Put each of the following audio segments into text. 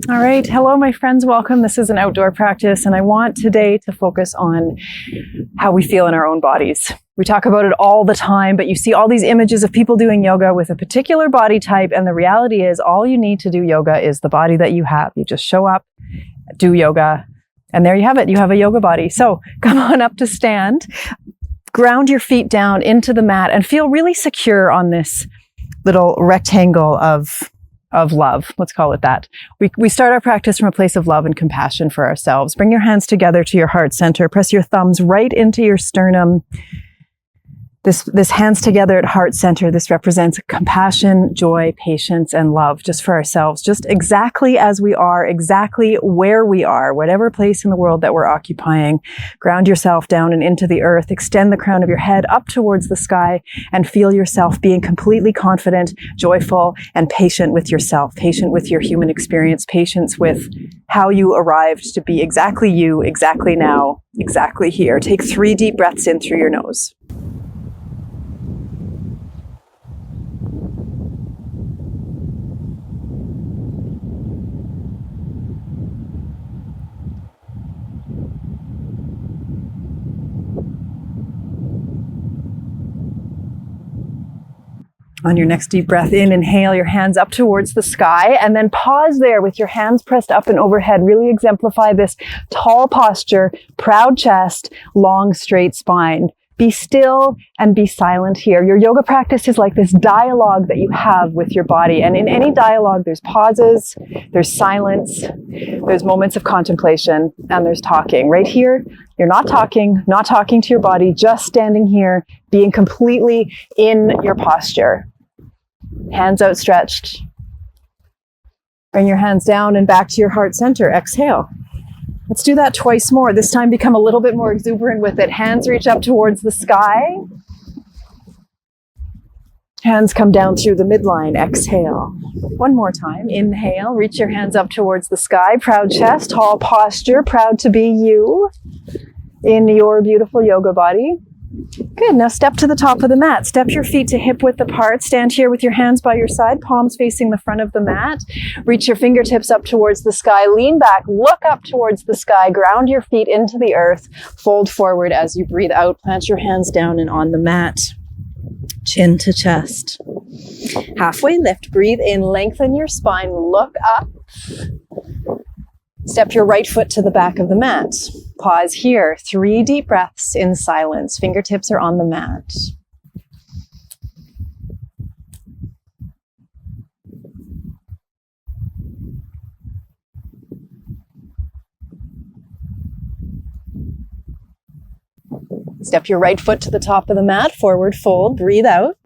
All right. Hello, my friends. Welcome. This is an outdoor practice, and I want today to focus on how we feel in our own bodies. We talk about it all the time, but you see all these images of people doing yoga with a particular body type, and the reality is all you need to do yoga is the body that you have. You just show up, do yoga, and there you have it. You have a yoga body. So come on up to stand, ground your feet down into the mat, and feel really secure on this little rectangle of love. Let's call it that. We start our practice from a place of love and compassion for ourselves. Bring your hands together to your heart center. Press your thumbs right into your sternum. This hands together at heart center. This represents compassion, joy, patience, and love just for ourselves, just exactly as we are, exactly where we are, whatever place in the world that we're occupying. Ground yourself down and into the earth. Extend the crown of your head up towards the sky and feel yourself being completely confident, joyful, and patient with yourself, patient with your human experience, patience with how you arrived to be exactly you, exactly now, exactly here. Take 3 deep breaths in through your nose. On your next deep breath in, inhale your hands up towards the sky and then pause there with your hands pressed up and overhead. Really exemplify this tall posture, proud chest, long, straight spine. Be still and be silent here. Your yoga practice is like this dialogue that you have with your body. And in any dialogue, there's pauses, there's silence, there's moments of contemplation, and there's talking. Right here, you're not talking to your body, just standing here, being completely in your posture. Hands outstretched. Bring your hands down and back to your heart center. Exhale. Let's do that twice more. This time become a little bit more exuberant with it. Hands reach up towards the sky. Hands come down through the midline. Exhale. One more time. Inhale. Reach your hands up towards the sky. Proud chest, tall posture. Proud to be you in your beautiful yoga body. Good. Now step to the top of the mat. Step your feet to hip width apart. Stand here with your hands by your side, palms facing the front of the mat. Reach your fingertips up towards the sky. Lean back. Look up towards the sky. Ground your feet into the earth. Fold forward as you breathe out. Plant your hands down and on the mat. Chin to chest. Halfway lift. Breathe in. Lengthen your spine. Look up. Step your right foot to the back of the mat. Pause here. 3 deep breaths in silence. Fingertips are on the mat. Step your right foot to the top of the mat. Forward fold. Breathe out.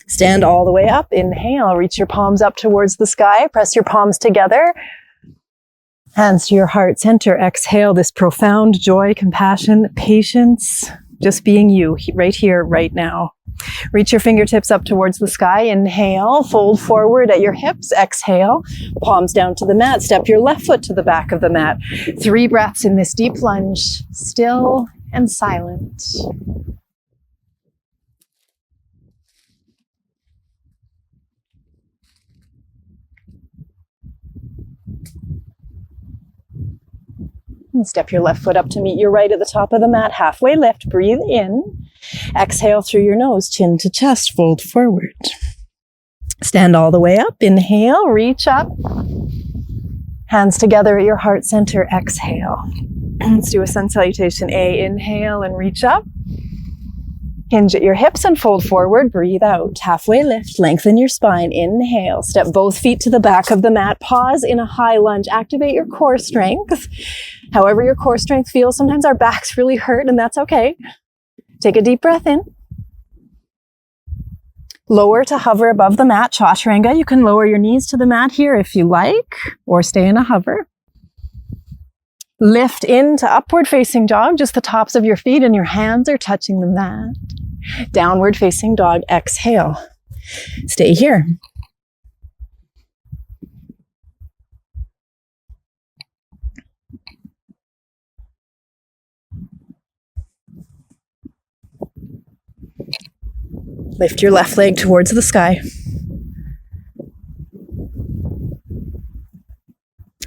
Stand all the way up. Inhale. Reach your palms up towards the sky. Press your palms together. Hands to your heart center. Exhale this profound joy, compassion, patience, just being you right here, right now. Reach your fingertips up towards the sky. Inhale, fold forward at your hips. Exhale, palms down to the mat. Step your left foot to the back of the mat. 3 breaths in this deep lunge, still and silent. And step your left foot up to meet your right at the top of the mat. Halfway lift. Breathe in. Exhale through your nose. Chin to chest. Fold forward. Stand all the way up. Inhale. Reach up. Hands together at your heart center. Exhale. Let's do a sun salutation. Inhale and reach up. Hinge at your hips and fold forward. Breathe out. Halfway lift. Lengthen your spine. Inhale. Step both feet to the back of the mat. Pause in a high lunge. Activate your core strength. However your core strength feels. Sometimes our backs really hurt, and that's okay. Take a deep breath in. Lower to hover above the mat. Chaturanga. You can lower your knees to the mat here if you like, or stay in a hover. Lift into upward facing dog. Just the tops of your feet and your hands are touching the mat. Downward facing dog. Exhale. Stay here. Lift your left leg towards the sky.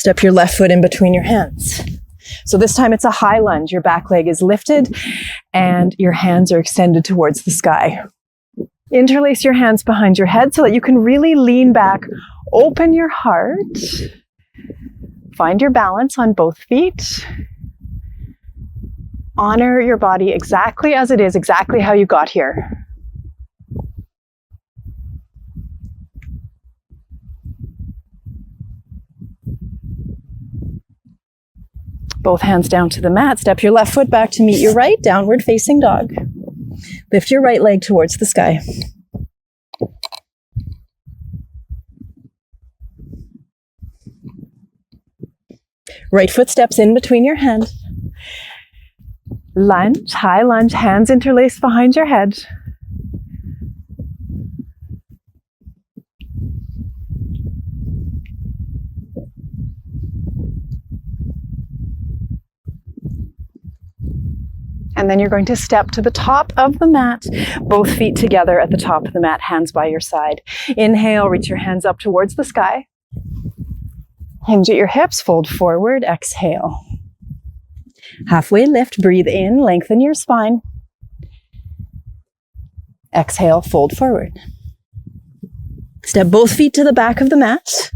Step your left foot in between your hands. So this time it's a high lunge. Your back leg is lifted and your hands are extended towards the sky. Interlace your hands behind your head so that you can really lean back, open your heart, find your balance on both feet. Honor your body exactly as it is, exactly how you got here. Both hands down to the mat. Step your left foot back to meet your right, downward facing dog. Lift your right leg towards the sky. Right foot steps in between your hands. Lunge, high lunge, hands interlaced behind your head. And then you're going to step to the top of the mat, both feet together at the top of the mat, hands by your side. Inhale, reach your hands up towards the sky. Hinge at your hips, fold forward, exhale. Halfway lift, breathe in, lengthen your spine. Exhale, fold forward. Step both feet to the back of the mat.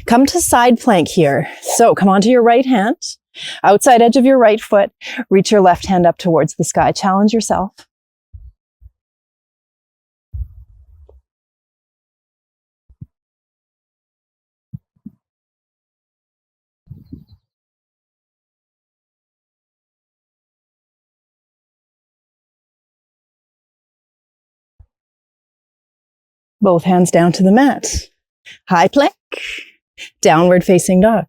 Come to side plank here. So come onto your right hand. Outside edge of your right foot, reach your left hand up towards the sky. Challenge yourself. Both hands down to the mat. High plank, downward facing dog.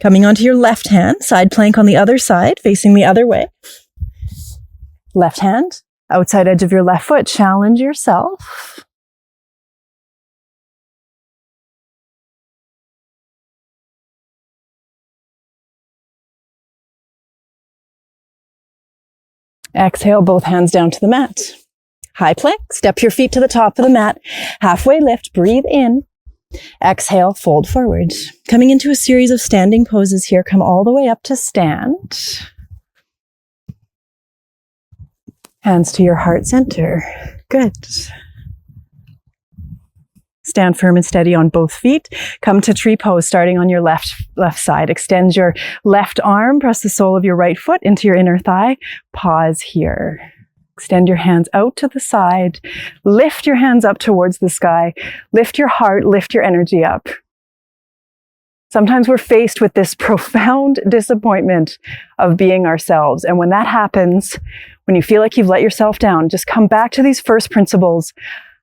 Coming onto your left hand, side plank on the other side, facing the other way. Left hand, outside edge of your left foot, challenge yourself. Exhale, both hands down to the mat. High plank, step your feet to the top of the mat. Halfway lift, breathe in. Exhale, fold forward. Coming into a series of standing poses here, come all the way up to stand. Hands to your heart center. Good. Stand firm and steady on both feet. Come to tree pose, starting on your left side. Extend your left arm, press the sole of your right foot into your inner thigh. Pause here. Extend your hands out to the side. Lift your hands up towards the sky. Lift your heart, lift your energy up. Sometimes we're faced with this profound disappointment of being ourselves. And when that happens, when you feel like you've let yourself down, just come back to these first principles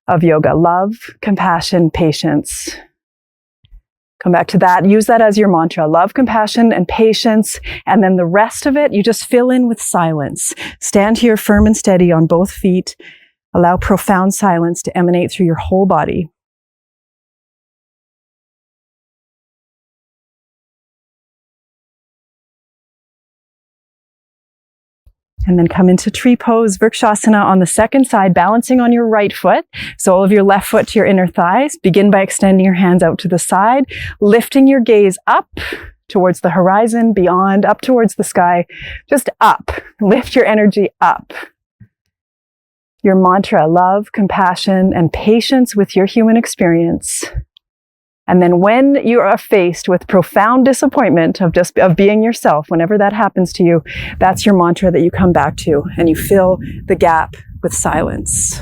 of yoga: love, compassion, patience. Come back to that. Use that as your mantra: love, compassion, and patience. And then the rest of it, you just fill in with silence. Stand here firm and steady on both feet. Allow profound silence to emanate through your whole body. And then come into tree pose, Vrikshasana on the second side, balancing on your right foot. Sole of your left foot to your inner thighs. Begin by extending your hands out to the side, lifting your gaze up towards the horizon, beyond, up towards the sky. Just up. Lift your energy up. Your mantra: love, compassion, and patience with your human experience. And then when you are faced with profound disappointment of being yourself, whenever that happens to you, that's your mantra that you come back to, and you fill the gap with silence.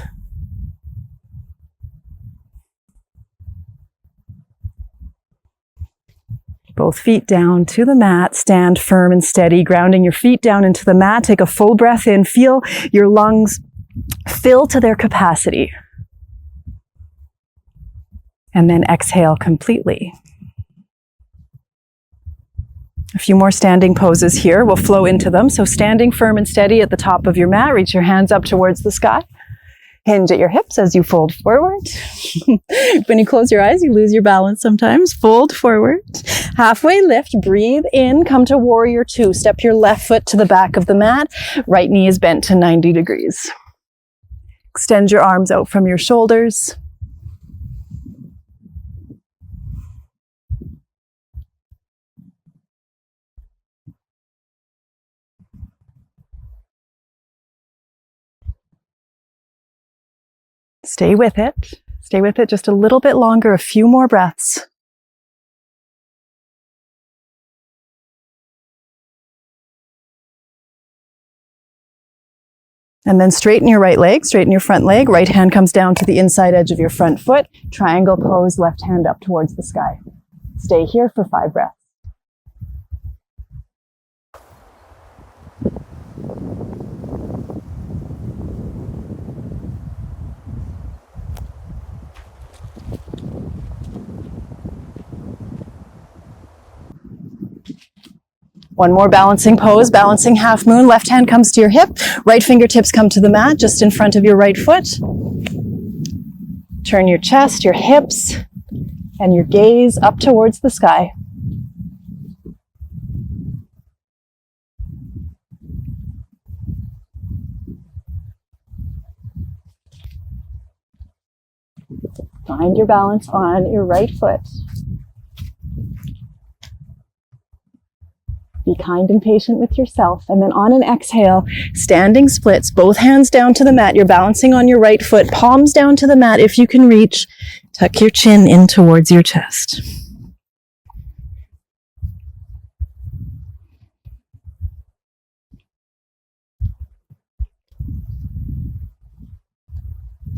Both feet down to the mat. Stand firm and steady, grounding your feet down into the mat. Take a full breath in. Feel your lungs fill to their capacity. And then exhale completely. A few more standing poses here. We'll flow into them. So standing firm and steady at the top of your mat. Reach your hands up towards the sky. Hinge at your hips as you fold forward. When you close your eyes, you lose your balance sometimes. Fold forward. Halfway lift. Breathe in. Come to warrior two. Step your left foot to the back of the mat. Right knee is bent to 90 degrees. Extend your arms out from your shoulders. Stay with it. Stay with it just a little bit longer, a few more breaths. And then straighten your right leg, straighten your front leg. Right hand comes down to the inside edge of your front foot. Triangle pose, left hand up towards the sky. Stay here for 5 breaths. One more balancing pose, balancing half moon. Left hand comes to your hip. Right fingertips come to the mat just in front of your right foot. Turn your chest, your hips, and your gaze up towards the sky. Find your balance on your right foot. Be kind and patient with yourself. And then on an exhale, standing splits, both hands down to the mat. You're balancing on your right foot, palms down to the mat. If you can reach, tuck your chin in towards your chest.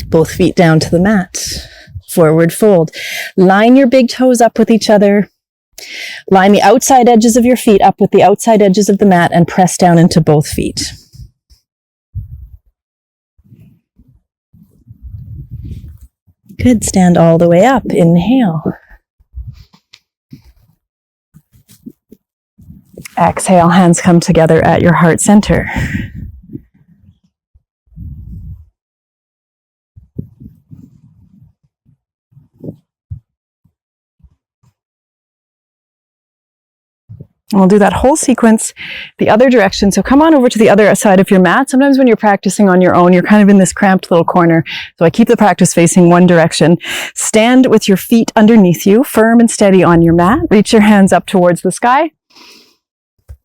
Both feet down to the mat. Forward fold. Line your big toes up with each other. Line the outside edges of your feet up with the outside edges of the mat and press down into both feet. Good. Stand all the way up. Inhale. Exhale. Hands come together at your heart center. And we'll do that whole sequence the other direction. So come on over to the other side of your mat. Sometimes when you're practicing on your own, you're kind of in this cramped little corner. So I keep the practice facing one direction. Stand with your feet underneath you, firm and steady on your mat. Reach your hands up towards the sky.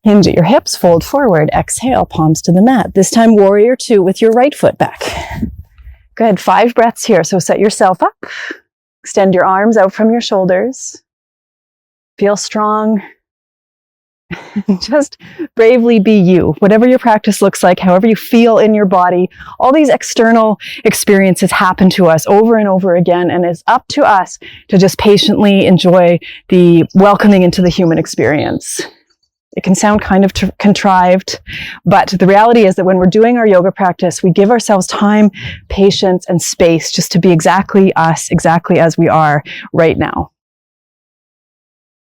Hinge at your hips, fold forward. Exhale, palms to the mat. This time, warrior 2 with your right foot back. Good. 5 breaths here. So set yourself up. Extend your arms out from your shoulders. Feel strong. Just bravely be you. Whatever your practice looks like, however you feel in your body, all these external experiences happen to us over and over again, and it's up to us to just patiently enjoy the welcoming into the human experience. It can sound kind of contrived, but the reality is that when we're doing our yoga practice, we give ourselves time, patience, and space just to be exactly us, exactly as we are right now.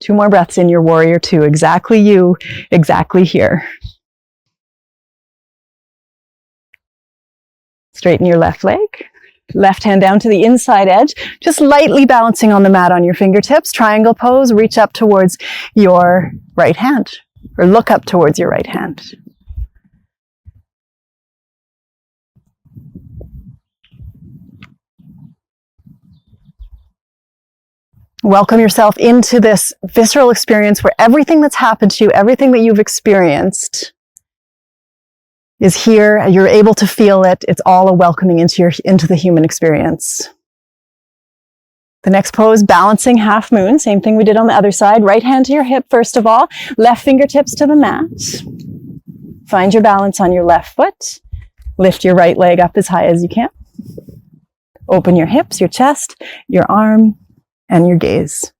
2 more breaths in your warrior 2. Exactly you, exactly here. Straighten your left leg. Left hand down to the inside edge, just lightly balancing on the mat on your fingertips. Triangle pose, reach up towards your right hand, or look up towards your right hand. Welcome yourself into this visceral experience where everything that's happened to you, everything that you've experienced is here. You're able to feel it. It's all a welcoming into the human experience. The next pose, balancing half moon. Same thing we did on the other side. Right hand to your hip, first of all. Left fingertips to the mat. Find your balance on your left foot. Lift your right leg up as high as you can. Open your hips, your chest, your arm, and your gaze.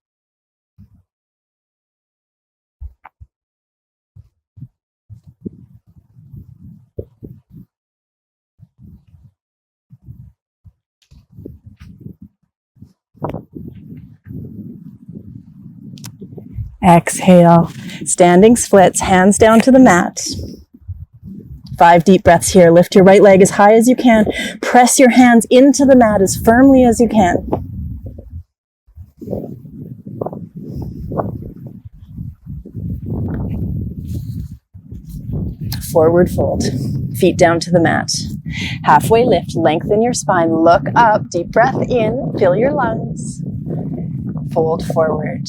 Exhale, standing splits, hands down to the mat. 5 deep breaths here. Lift your right leg as high as you can. Press your hands into the mat as firmly as you can. Forward fold. Feet down to the mat. Halfway lift. Lengthen your spine. Look up. Deep breath in. Fill your lungs. Fold forward.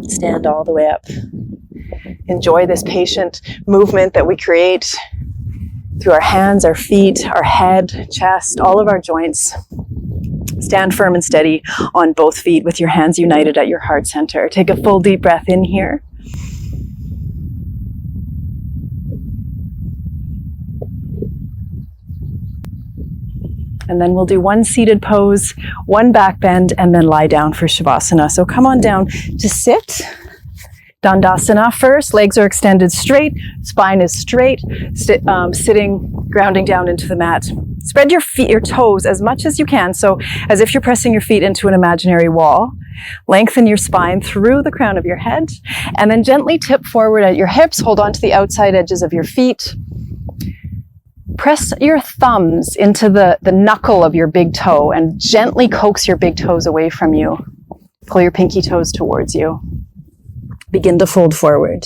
Stand all the way up. Enjoy this patient movement that we create through our hands, our feet, our head, chest, all of our joints. Stand firm and steady on both feet with your hands united at your heart center. Take a full deep breath in here. And then we'll do one seated pose, one back bend, and then lie down for Shavasana. So come on down to sit. Dandasana first. Legs are extended straight. Spine is straight. Sitting, grounding down into the mat. Spread your feet, your toes as much as you can. So as if you're pressing your feet into an imaginary wall. Lengthen your spine through the crown of your head. And then gently tip forward at your hips. Hold on to the outside edges of your feet. Press your thumbs into the knuckle of your big toe and gently coax your big toes away from you. Pull your pinky toes towards you. Begin to fold forward.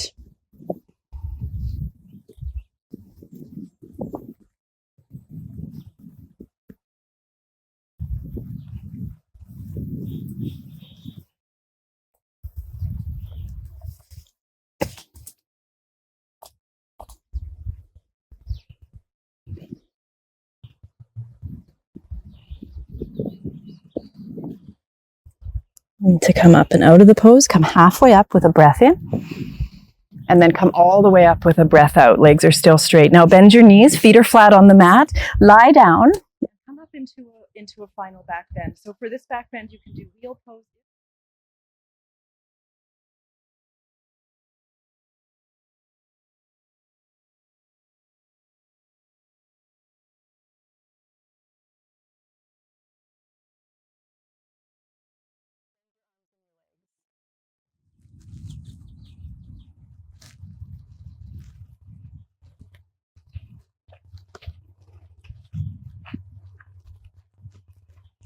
And to come up and out of the pose, come halfway up with a breath in. And then come all the way up with a breath out. Legs are still straight. Now bend your knees, feet are flat on the mat. Lie down. Come up into a final back bend. So for this back bend, you can do wheel pose.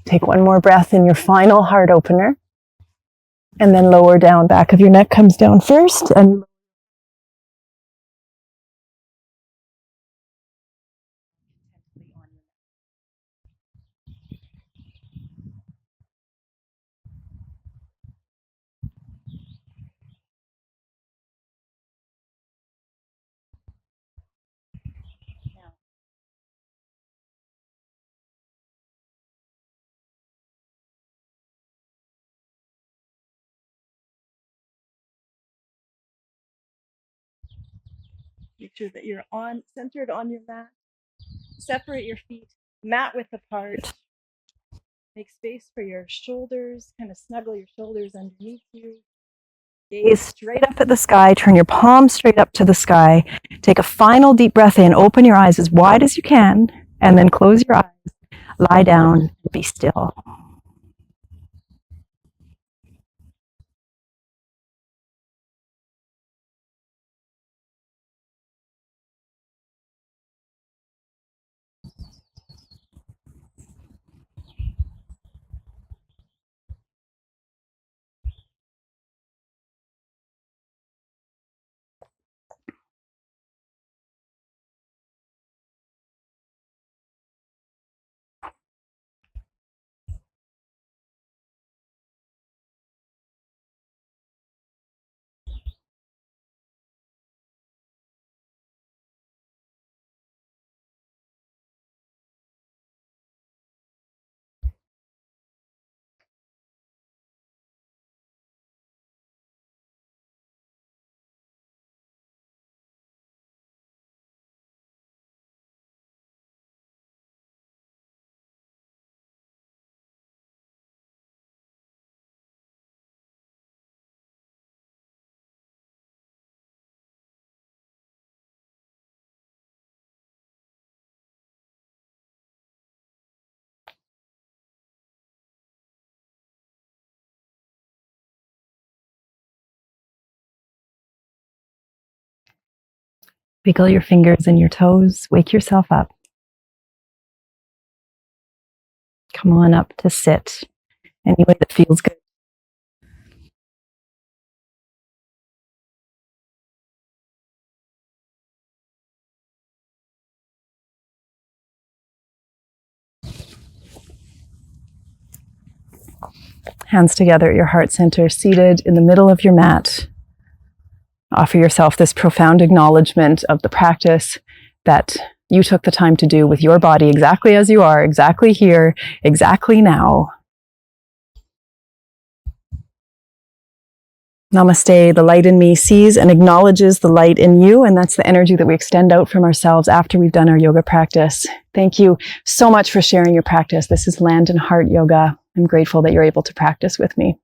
Take one more breath in your final heart opener. And then lower down. Back of your neck comes down first. And make sure that you're centered on your mat. Separate your feet, mat width apart. Make space for your shoulders, kind of snuggle your shoulders underneath you. Gaze straight up at the sky, turn your palms straight up to the sky. Take a final deep breath in, open your eyes as wide as you can, and then close your eyes. Lie down, be still. Wiggle your fingers and your toes. Wake yourself up. Come on up to sit any way that feels good. Hands together at your heart center, seated in the middle of your mat. Offer yourself this profound acknowledgement of the practice that you took the time to do with your body exactly as you are, exactly here, exactly now. Namaste. The light in me sees and acknowledges the light in you, and that's the energy that we extend out from ourselves after we've done our yoga practice. Thank you so much for sharing your practice. This is Land and Heart Yoga. I'm grateful that you're able to practice with me.